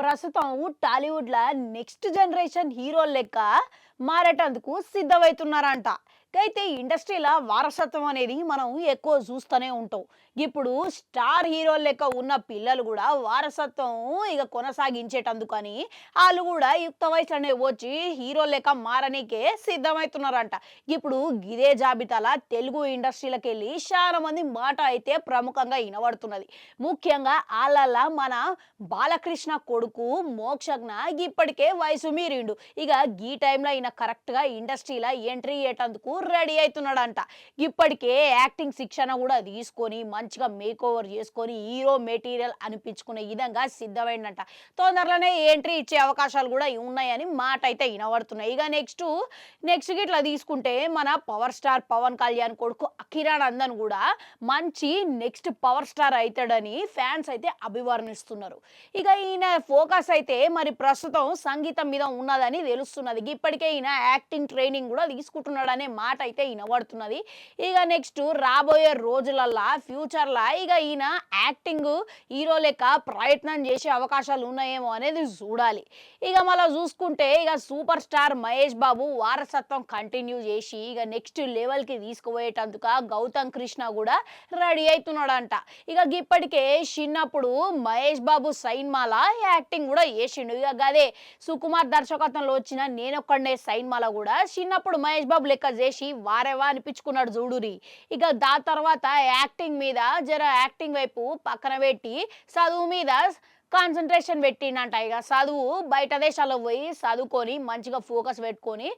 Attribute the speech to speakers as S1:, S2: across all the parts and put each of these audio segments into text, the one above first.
S1: ప్రస్తుతం టాలీవుడ్‌ల next generation హీరోలు లెక్క మారేటందుకు సిద్ధమవుతున్నారంట. అయితే ఇండస్ట్రీల వారసత్వం అనేది మనం ఎక్కువ చూస్తూనే ఉంటాం. ఇప్పుడు స్టార్ హీరోల లెక్క ఉన్న పిల్లలు కూడా వారసత్వం కొనసాగించేటందుకని ఆళ్ళు కూడా యుక్త వయసులోనే వచ్చి హీరోల లెక్క మారనీకే సిద్ధమవుతున్నారంట. ఇప్పుడు గిదే జాబితాల తెలుగు ఇండస్ట్రీలకెళ్ళి చాలా మంది మాట అయితే ప్రముఖంగా వినబడుతున్నది. ముఖ్యంగా ఆళ్ళల్ల మన బాలకృష్ణ కొడుకు మోక్షజ్ఞ ఇప్పటికే వయసు మీరిండు. గీ టైంలో ఈయన కరెక్ట్‌గా ఇండస్ట్రీల ఎంట్రీ ఇయ్యేటందుకు రెడీ అయితున్నాడంట. ఇప్పటికే యాక్టింగ్ శిక్షణ కూడా తీసుకొని మంచిగా మేకోవర్ చేసుకొని హీరో మెటీరియల్ అనిపించుకునే విధంగా సిద్ధమైండంట. తొందరలోనే ఎంట్రీ ఇచ్చే అవకాశాలు కూడా ఉన్నాయని మాట అయితే వినబడుతున్నాయి. నెక్స్ట్ గిట్లా తీసుకుంటే మన పవర్ స్టార్ పవన్ కళ్యాణ్ కొడుకు అఖిరానందన్ కూడా మంచి నెక్స్ట్ పవర్ స్టార్ అయితాడని ఫ్యాన్స్ అయితే అభివర్ణిస్తున్నారు. ఈయన ఫోకస్ అయితే మరి ప్రస్తుతం సంగీతం మీద ఉన్నదని తెలుస్తున్నది. ఇప్పటికే ఈయన యాక్టింగ్ ట్రైనింగ్ కూడా తీసుకుంటున్నాడనే మాట అయితే వినబడుతున్నది. నెక్స్ట్ రాబోయే రోజులల్లా ఫ్యూచర్‌లా ఈయన యాక్టింగ్ హీరో లెక్క ప్రయత్నం చేసే అవకాశాలు ఉన్నాయేమో అనేది చూడాలి. మళ్ళా చూసుకుంటే సూపర్ స్టార్ మహేష్ బాబు వారసత్వం కంటిన్యూ చేసి నెక్స్ట్ లెవెల్‌కి తీసుకుపోయేటందుకు గౌతమ్ కృష్ణ కూడా రెడీ అయితున్నాడంట. ఇప్పటికే చిన్నప్పుడు మహేష్ బాబు సైన్మాల యాక్టింగ్ కూడా చేసిండు. గదే సుకుమార్ దర్శకత్వంలో వచ్చిన నేనొక్కడినే సైన్మాల కూడా చిన్నప్పుడు మహేష్ బాబు లెక్క చేసి వారేవా అనిపించుకున్నాడు చూడురి. దాని తర్వాత యాక్టింగ్ వైపు పక్కన పెట్టి చదువు మీద కాన్సంట్రేషన్ పెట్టిండంట. చదువు బయట దేశాల్లో పోయి చదువుకొని మంచిగా ఫోకస్ పెట్టుకొని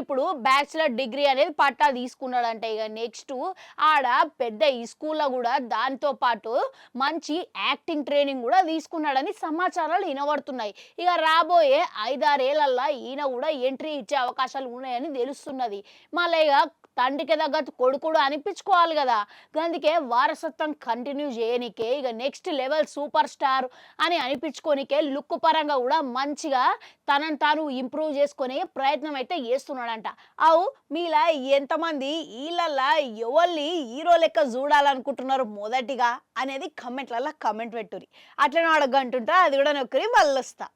S1: ఇప్పుడు బ్యాచిలర్ డిగ్రీ అనేది పట్టా తీసుకున్నాడంట. నెక్స్ట్ ఆడ పెద్ద ఈ స్కూల్లో కూడా దానితో పాటు మంచి యాక్టింగ్ ట్రైనింగ్ కూడా తీసుకున్నాడని సమాచారాలు వినబడుతున్నాయి. రాబోయే 5-6 ఏళ్లల్లో ఈయన కూడా ఎంట్రీ ఇచ్చే అవకాశాలు ఉన్నాయని తెలుస్తున్నది. మళ్ళీ తండ్రికి తగ్గట్టు కొడుకుడు అనిపించుకోవాలి కదా. అందుకే వారసత్వం కంటిన్యూ చేయనికే నెక్స్ట్ లెవెల్ సూపర్ స్టార్ అని అనిపించుకోనికే లుక్ పరంగా కూడా మంచిగా తనని తాను ఇంప్రూవ్ చేసుకునే ప్రయత్నం అయితే చేస్తున్నాడంట. మీలా ఎంతమంది వీళ్ళల్లా ఎవరిని హీరో లెక్క చూడాలనుకుంటున్నారు మొదటిగా అనేది కమెంట్లలో కమెంట్ పెట్టుర్రి. అట్లనే అడగంటుంటా, అది కూడా నొక్కరి మళ్ళొస్తా.